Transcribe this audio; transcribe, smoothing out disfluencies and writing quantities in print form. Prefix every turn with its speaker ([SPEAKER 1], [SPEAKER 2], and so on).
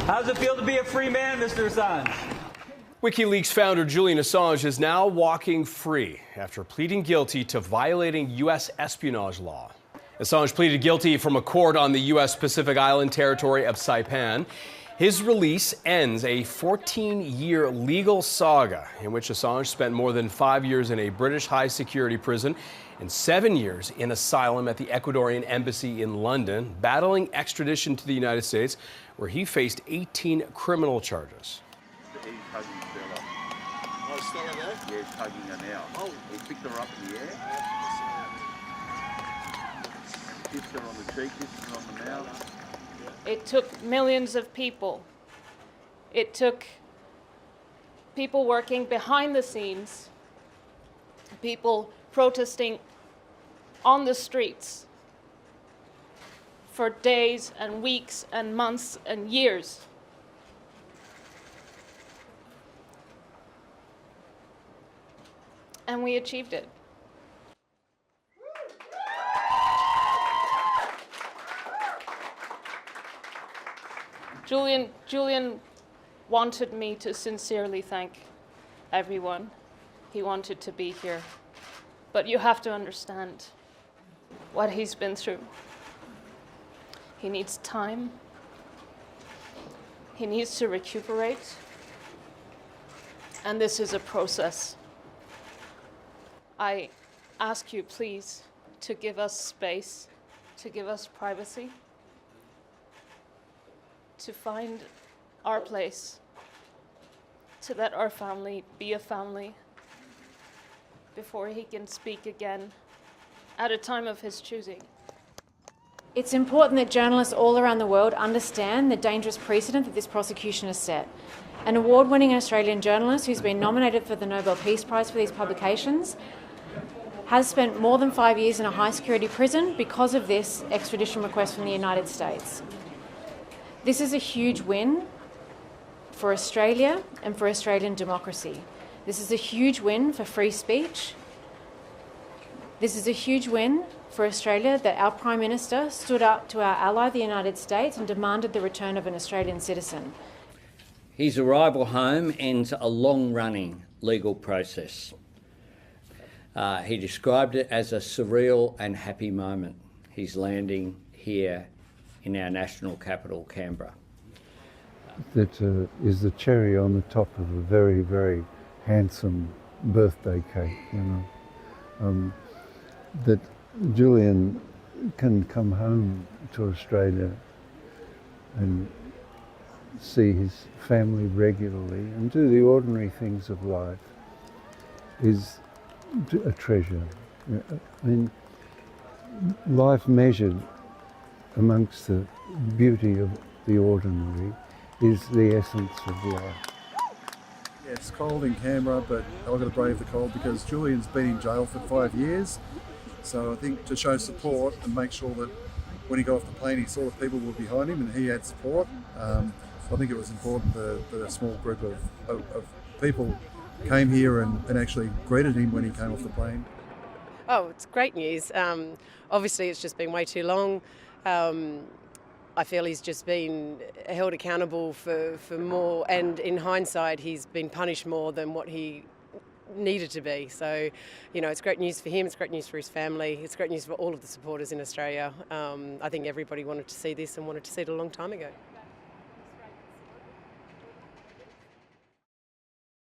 [SPEAKER 1] How does it feel to be a free man, Mr. Assange?
[SPEAKER 2] WikiLeaks founder Julian Assange is now walking free after pleading guilty to violating U.S. espionage law. Assange pleaded guilty from a court on the U.S. Pacific Island territory of Saipan. His release ends a 14-year legal saga in which Assange spent more than 5 years in a British high-security prison and 7 years in asylum at the Ecuadorian embassy in London, battling extradition to the United States, where he faced 18 criminal charges.
[SPEAKER 3] He's hugging Stella.
[SPEAKER 4] Oh, Stella there?
[SPEAKER 3] Yeah, he's hugging her now.
[SPEAKER 4] Oh.
[SPEAKER 3] He picked her up in the air. Kissed her on the cheek, kissed her on the mouth.
[SPEAKER 5] It took millions of people. It took people working behind the scenes, people protesting on the streets for days and weeks and months and years. And we achieved it. Julian wanted me to sincerely thank everyone. He wanted to be here. But you have to understand what he's been through. He needs time. He needs to recuperate. And this is a process. I ask you, please, to give us space, to give us privacy, to find our place, to let our family be a family before he can speak again at a time of his choosing.
[SPEAKER 6] It's important that journalists all around the world understand the dangerous precedent that this prosecution has set. An award-winning Australian journalist who's been nominated for the Nobel Peace Prize for these publications has spent more than 5 years in a high-security prison because of this extradition request from the United States. This is a huge win for Australia and for Australian democracy. This is a huge win for free speech. This is a huge win for Australia that our Prime Minister stood up to our ally, the United States, and demanded the return of an Australian citizen.
[SPEAKER 7] His arrival home ends a long-running legal process. He described it as a surreal and happy moment. He's landing here in our national capital, Canberra.
[SPEAKER 8] That is the cherry on the top of a very, very handsome birthday cake, you know. That Julian can come home to Australia and see his family regularly and do the ordinary things of life is a treasure. I mean, life measured amongst the beauty of the ordinary is the essence of life.
[SPEAKER 9] Yeah, it's cold in Canberra, but I've got to brave the cold because Julian's been in jail for 5 years. So I think to show support and make sure that when he got off the plane he saw that people were behind him and he had support. I think it was important that a small group of people came here and actually greeted him when he came off the plane.
[SPEAKER 10] Oh, it's great news. Obviously it's just been way too long. I feel he's just been held accountable for more, and in hindsight he's been punished more than what he needed to be. So, you know, it's great news for him, it's great news for his family, it's great news for all of the supporters in Australia. I think everybody wanted to see this and wanted to see it a long time ago.